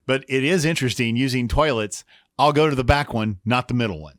But it is interesting using toilets. I'll go to the back one, not the middle one.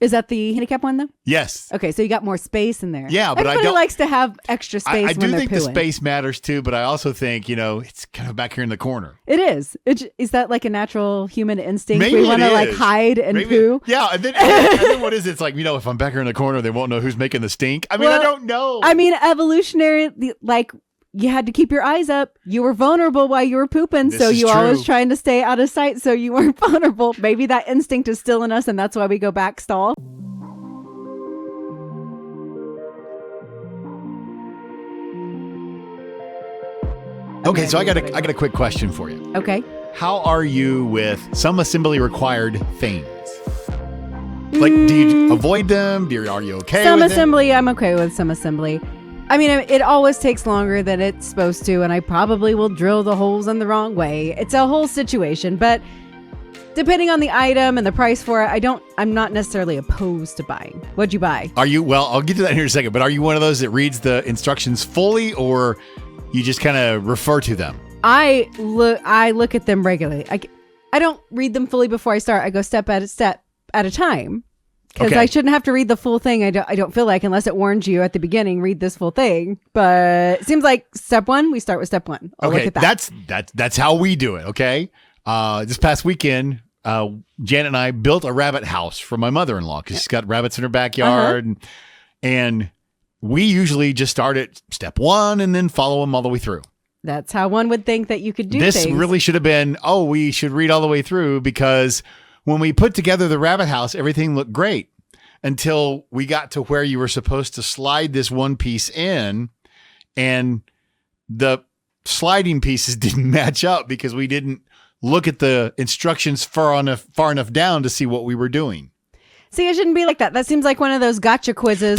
Is that the handicap one, though? Yes. Okay, so you got more space in there. Yeah, but everybody likes to have extra space. I do think they're the pooing. space matters too, but I also think, it's kind of back here in the corner. It is. Is that like a natural human instinct? Maybe we want to it is. hide and poo? Yeah, and then what is it? It's like, if I'm back here in the corner, they won't know who's making the stink. I don't know. Evolutionary, like, you had to keep your eyes up. You were vulnerable while you were pooping, This so is you true. always trying to stay out of sight so you weren't vulnerable. Maybe that instinct is still in us, and that's why we go back stall. Okay, so I got a quick question for you. Okay. How are you with some assembly required things? Like, do you avoid them? Are you okay Some with assembly, I'm okay with some assembly. I mean, it always takes longer than it's supposed to, and I probably will drill the holes in the wrong way. It's a whole situation, but depending on the item and the price for it, I'm not necessarily opposed to buying. What'd you buy? Well, I'll get to that here in a second, but are you one of those that reads the instructions fully, or you just kind of refer to them? I look at them regularly. I don't read them fully before I start. I go step at a time. Because I shouldn't have to read the full thing. I don't feel like, unless it warns you at the beginning, read this full thing. But it seems like step one, we start with step one. I'll look at that. That's how we do it. Okay. This past weekend, Janet and I built a rabbit house for my mother-in-law because she's got rabbits in her backyard, and we usually just start at step one and then follow them all the way through. That's how one would think that you could do this things. Really should have been, we should read all the way through, because when we put together the rabbit house, everything looked great until we got to where you were supposed to slide this one piece in, and the sliding pieces didn't match up because we didn't look at the instructions far enough down to see what we were doing. See, it shouldn't be like that. That seems like one of those gotcha quizzes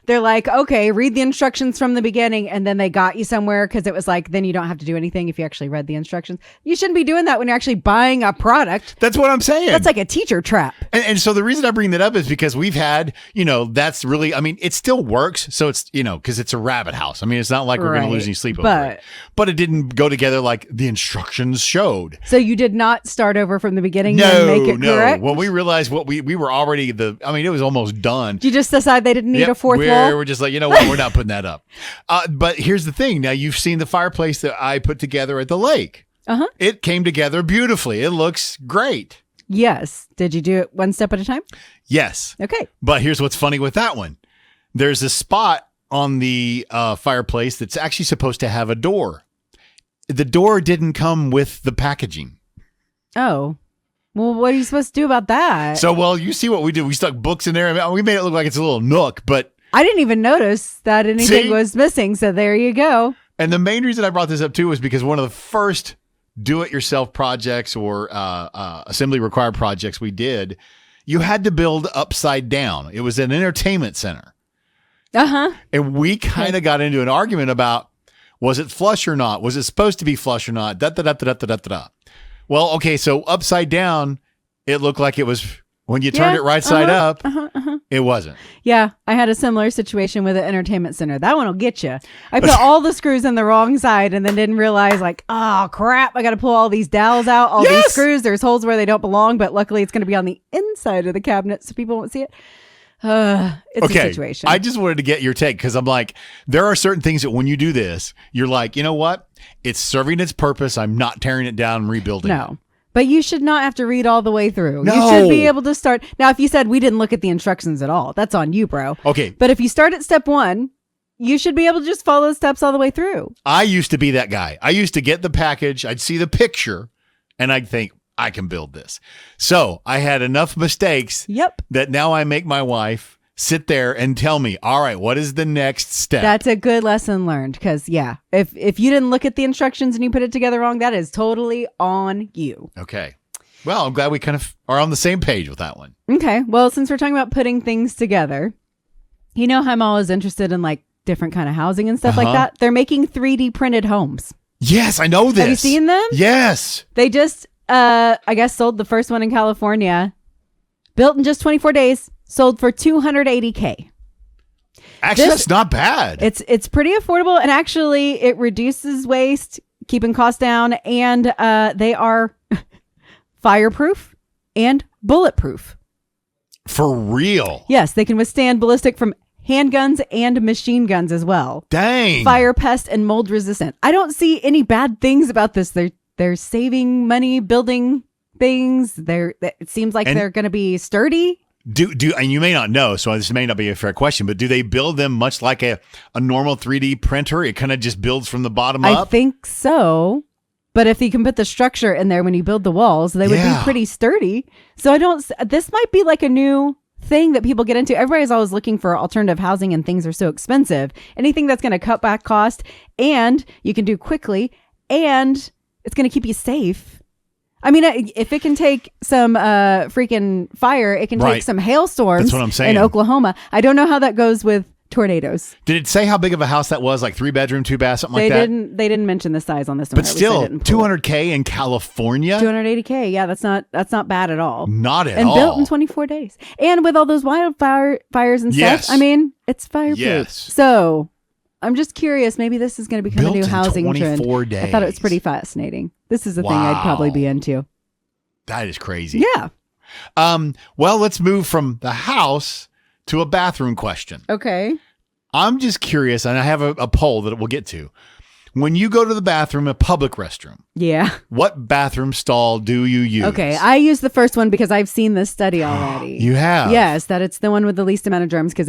they're like, okay, read the instructions from the beginning, and then they got you somewhere because it was like, then you don't have to do anything if you actually read the instructions. You shouldn't be doing that when you're actually buying a product. That's what I'm saying. That's like a teacher trap. And so the reason I bring that up is because we've had, that's really, it still works. So it's, because it's a rabbit house. It's not like we're going to lose any sleep over it. But it didn't go together like the instructions showed. So you did not start over from the beginning and make it correct? When we realized we were already it was almost done. Did you just decide they didn't need a fourth wall? We're just like, we're not putting that up. But here's the thing. Now, you've seen the fireplace that I put together at the lake. Uh-huh. It came together beautifully. It looks great. Yes. Did you do it one step at a time? Yes. Okay. But here's what's funny with that one. There's a spot on the fireplace that's actually supposed to have a door. The door didn't come with the packaging. Oh. Well, what are you supposed to do about that? So, you see what we did. We stuck books in there. We made it look like it's a little nook, but I didn't even notice that anything was missing. So there you go. And the main reason I brought this up too was because one of the first do-it-yourself projects or assembly required projects we did, you had to build upside down. It was an entertainment center. Uh-huh. And we kind of got into an argument about, was it flush or not? Was it supposed to be flush or not? Da-da-da-da-da-da-da-da. Well, okay, so upside down, it looked like it was, when you turned it right side up, it wasn't. Yeah, I had a similar situation with an entertainment center. That one will get you. I put all the screws in the wrong side and then didn't realize, like, oh, crap, I got to pull all these dowels out, all these screws. There's holes where they don't belong, but luckily it's going to be on the inside of the cabinet so people won't see it. It's a situation. I just wanted to get your take because I'm like, there are certain things that when you do this, you're like, you know what? It's serving its purpose. I'm not tearing it down and rebuilding it. No, but you should not have to read all the way through. No. You should be able to start. Now, if you said we didn't look at the instructions at all, that's on you, bro. Okay. But if you start at step one, you should be able to just follow the steps all the way through. I used to be that guy. I used to get the package. I'd see the picture and I'd think, I can build this. So I had enough mistakes that now I make my wife sit there and tell me, all right, what is the next step? That's a good lesson learned because, if you didn't look at the instructions and you put it together wrong, that is totally on you. Okay. Well, I'm glad we kind of are on the same page with that one. Okay. Well, since we're talking about putting things together, I'm always interested in like different kind of housing and stuff like that. They're making 3D printed homes. Yes, I know this. Have you seen them? Yes. They just, I guess, sold the first one in California. Built in just 24 days. Sold for $280K. Actually, that's not bad. It's pretty affordable, and actually, it reduces waste, keeping costs down, and they are fireproof and bulletproof. For real? Yes, they can withstand ballistic from handguns and machine guns as well. Dang. Fire, pest, and mold resistant. I don't see any bad things about this. They're saving money building things. It seems like they're going to be sturdy. And you may not know, so this may not be a fair question, but do they build them much like a normal 3D printer? It kind of just builds from the bottom up? I think so. But if you can put the structure in there when you build the walls, they would be pretty sturdy. So this might be like a new thing that people get into. Everybody's always looking for alternative housing and things are so expensive. Anything that's going to cut back cost and you can do quickly and it's going to keep you safe. I mean, if it can take some freaking fire, it can take some hailstorms. That's what I'm saying. In Oklahoma. I don't know how that goes with tornadoes. Did it say how big of a house that was? Like 3 bedroom, 2 bath, something like that? They didn't mention the size on this one. But still, $200K in California? $280K. Yeah, that's not bad at all. Not at all. And built in 24 days. And with all those wildfires and stuff, I mean, it's fireproof. Yes. So I'm just curious. Maybe this is going to become built a new housing trend. 24 days. I thought it was pretty fascinating. This is a thing I'd probably be into. That is crazy. Yeah. Well, let's move from the house to a bathroom question. Okay. I'm just curious, and I have a poll that we'll get to. When you go to the bathroom, a public restroom, what bathroom stall do you use? Okay, I use the first one because I've seen this study already. You have? Yes, that it's the one with the least amount of germs because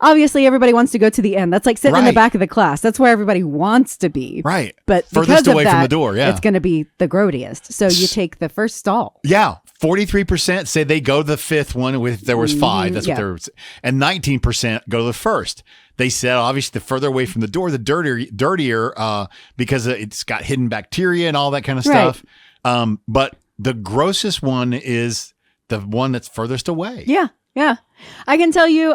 obviously everybody wants to go to the end. That's like sitting in the back of the class. That's where everybody wants to be. Right. But furthest because away of that, from the door, it's going to be the grodiest. So you take the first stall. Yeah. 43% say they go to the fifth one if there was 5. That's what there was. And 19% go to the first. They said, obviously, the further away from the door, the dirtier because it's got hidden bacteria and all that kind of stuff. But the grossest one is the one that's furthest away. Yeah. Yeah. I can tell you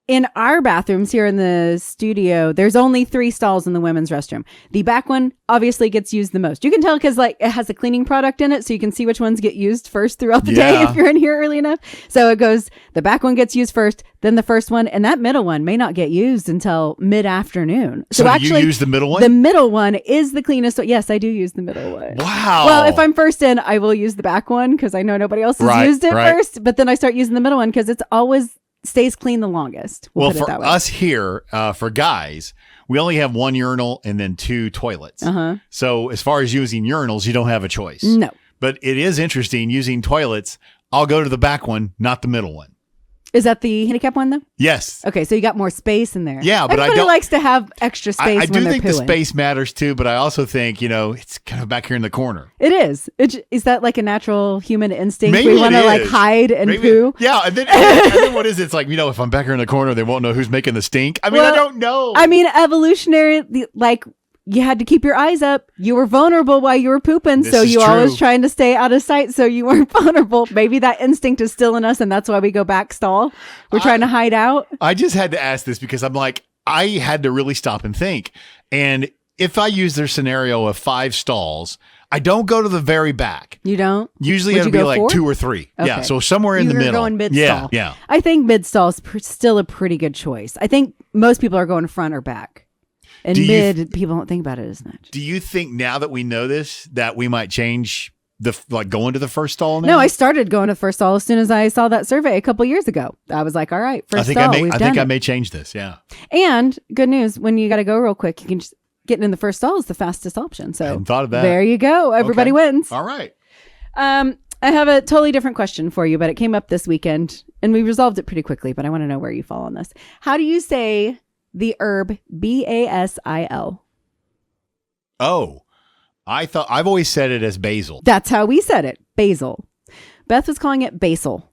in our bathrooms here in the studio, there's only 3 stalls in the women's restroom. The back one obviously gets used the most. You can tell because it has a cleaning product in it, so you can see which ones get used first throughout the day if you're in here early enough. So it goes, the back one gets used first, then the first one, and that middle one may not get used until mid-afternoon. So actually, you use the middle one? The middle one is the cleanest. Yes, I do use the middle one. Wow. Well, if I'm first in, I will use the back one because I know nobody else has used it first, but then I start using the middle one because it's always stays clean the longest. Well, for us here, for guys, we only have 1 urinal and then 2 toilets. So as far as using urinals, you don't have a choice. No. But it is interesting using toilets. I'll go to the back one, not the middle one. Is that the handicap one though? Yes. Okay, so you got more space in there. Yeah, but everybody likes to have extra space. I do think the pooing. space matters too, but I also think it's kind of back here in the corner. It is. Is that like a natural human instinct? Maybe we want to like hide and poo. Yeah, and then what is it? It's like if I'm back here in the corner, they won't know who's making the stink. I mean, I don't know. I mean, evolutionary, like. You had to keep your eyes up. You were vulnerable while you were pooping, so you always trying to stay out of sight so you weren't vulnerable. Maybe that instinct is still in us, and that's why we go back stall. We're trying to hide out. I just had to ask this because I'm like, I had to really stop and think. And if I use their scenario of 5 stalls, I don't go to the very back. You don't? Usually it'll be like 4? 2 or 3. Okay. Yeah, so somewhere in the middle. Going mid-stall. Yeah. I think mid-stall is still a pretty good choice. I think most people are going front or back. And people don't think about it as much. Do you think now that we know this, that we might change going to the first stall now? No, I started going to the first stall as soon as I saw that survey a couple years ago. I was like, all right, first stall. I think I may change this. Yeah. And good news, when you got to go real quick, you can just get in the first stall is the fastest option. So I hadn't thought of that. There you go. Everybody wins. All right. I have a totally different question for you, but it came up this weekend and we resolved it pretty quickly, but I want to know where you fall on this. How do you say the herb basil? Oh, I've always said it as basil. That's how we said it. Basil. Beth was calling it basil.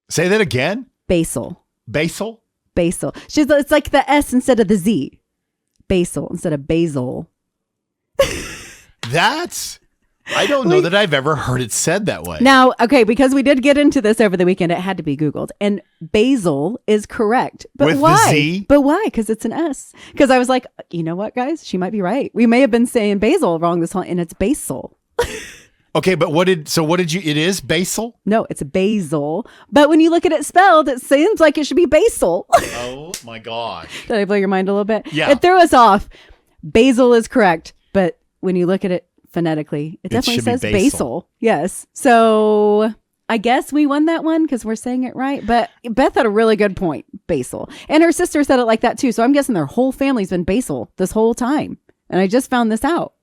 Say that again. Basil. Basil? Basil. It's like the S instead of the Z. Basil instead of basil. I don't know that I've ever heard it said that way. Now, okay, because we did get into this over the weekend, it had to be Googled. And basil is correct. But with why? The Z? But why? Because it's an S. Because I was like, you know what, guys? She might be right. We may have been saying basil wrong this whole, and it's basil. Okay, but what did you, it is basil? No, it's basil. But when you look at it spelled, it seems like it should be basil. Oh my gosh. Did I blow your mind a little bit? Yeah. It threw us off. basil is correct, but when you look at it phonetically, it definitely says basil. Yes. So I guess we won that one because we're saying it right. But Beth had a really good point, basil. And her sister said it like that too. So I'm guessing their whole family's been basil this whole time. And I just found this out.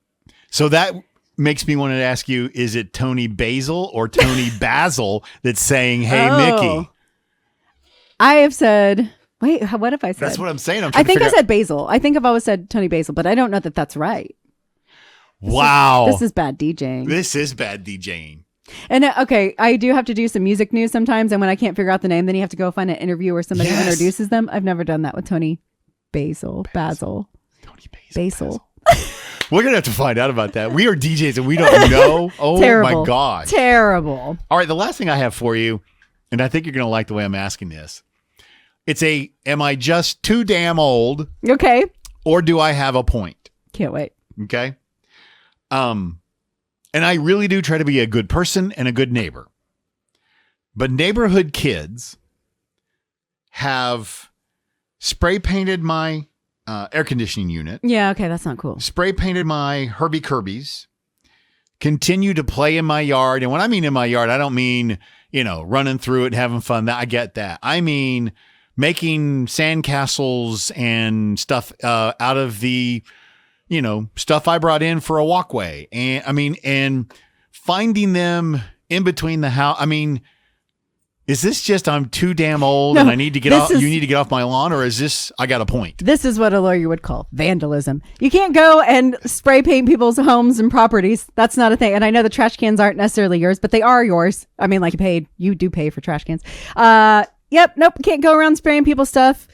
So that makes me want to ask you, is it Tony Basil or Tony Basil that's saying, hey, Mickey? I have said, wait, what have I said? That's what I'm saying. I think I said basil. I think I've always said Tony Basil, but I don't know that that's right. Wow. This is bad DJing. This is bad DJing. And okay, I do have to do some music news sometimes. And when I can't figure out the name, then you have to go find an interview where somebody introduces them. I've never done that with Tony Basil. Tony Basil. We're going to have to find out about that. We are DJs and we don't know. Oh, terrible. My gosh. Terrible. All right. The last thing I have for you, and I think you're going to like the way I'm asking this. It's am I just too damn old? Okay. Or do I have a point? Can't wait. Okay. And I really do try to be a good person and a good neighbor. But neighborhood kids have spray painted my air conditioning unit. Yeah, okay, that's not cool. Spray painted my Herbie Kirby's. Continue to play in my yard. And when I mean in my yard, I don't mean, running through it and having fun. I get that. I mean making sandcastles and stuff out of the stuff I brought in for a walkway. And finding them in between the house. Is this just I'm too damn old and I need to get off? You need to get off my lawn, or is this I got a point? This is what a lawyer would call vandalism. You can't go and spray paint people's homes and properties. That's not a thing. And I know the trash cans aren't necessarily yours, but they are yours. You do pay for trash cans. Yep. Nope. Can't go around spraying people's stuff.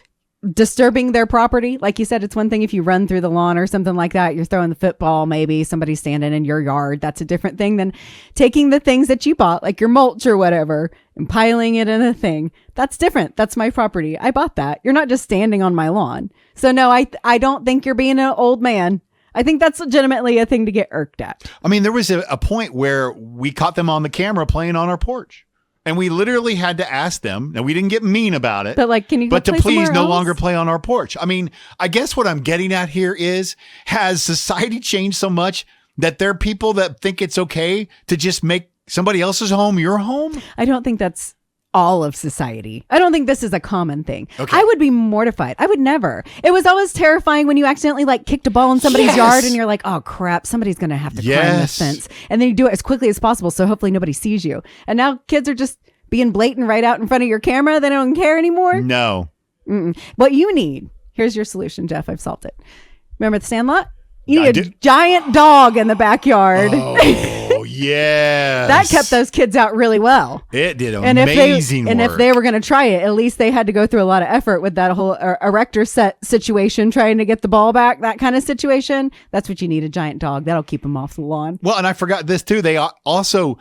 Disturbing their property. Like you said, it's one thing if you run through the lawn or something like that, you're throwing the football, maybe somebody's standing in your yard. That's a different thing than taking the things that you bought, like your mulch or whatever, and piling it in a thing. That's different. That's my property. I bought that. You're not just standing on my lawn. So no, I don't think you're being an old man. I think that's legitimately a thing to get irked at. There was a point where we caught them on the camera playing on our porch. And we literally had to ask them. Now, we didn't get mean about it. But can you go But to play please somewhere no else? longer play on our porch. I guess what I'm getting at here is, has society changed so much that there are people that think it's okay to just make somebody else's home your home? I don't think that's all of society. I don't think this is a common thing. Okay. I would be mortified. I would never. It was always terrifying when you accidentally kicked a ball in somebody's yard and you're like, oh crap, somebody's going to have to climb this fence. And then you do it as quickly as possible so hopefully nobody sees you. And now kids are just being blatant right out in front of your camera. They don't care anymore. No. What you need, here's your solution, Jeff. I've solved it. Remember the Sandlot? You need a giant dog in the backyard. Oh, yeah. That kept those kids out really well. It did amazing work. And if they were going to try it, at least they had to go through a lot of effort with that whole erector set situation, trying to get the ball back, that kind of situation. That's what you need, a giant dog. That'll keep them off the lawn. Well, and I forgot this too. They also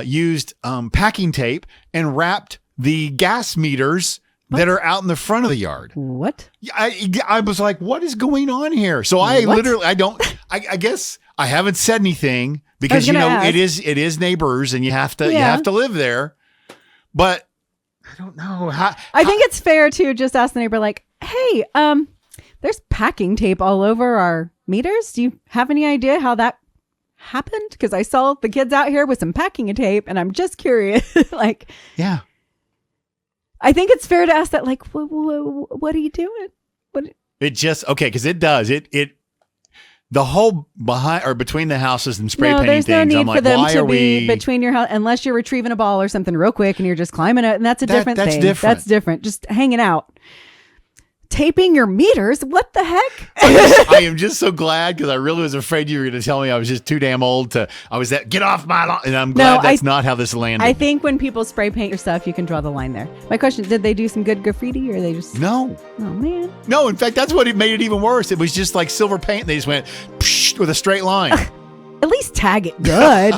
used packing tape and wrapped the gas meters that are out in the front of the yard. What? I was like, what is going on here? So I guess I haven't said anything because it is neighbors and you have to live there. But I don't know I think it's fair to just ask the neighbor, hey, there's packing tape all over our meters. Do you have any idea how that happened? Because I saw the kids out here with some packing tape and I'm just curious. Yeah. I think it's fair to ask that, what are you doing? It just, okay, because it does. The whole behind or between the houses and spray painting there's things. No need I'm for them why to are be we between your house unless you're retrieving a ball or something real quick and you're just climbing it, and that's a different thing. That's different. Just hanging out. Taping your meters? What the heck? I am just so glad because I really was afraid you were going to tell me I was just too damn old get off my lawn. And I'm glad that's not how this landed. I think when people spray paint your stuff, you can draw the line there. My question, did they do some good graffiti or they just... No. Oh, man. No, in fact, that's what made it even worse. It was just like silver paint. They just went with a straight line. At least tag it good.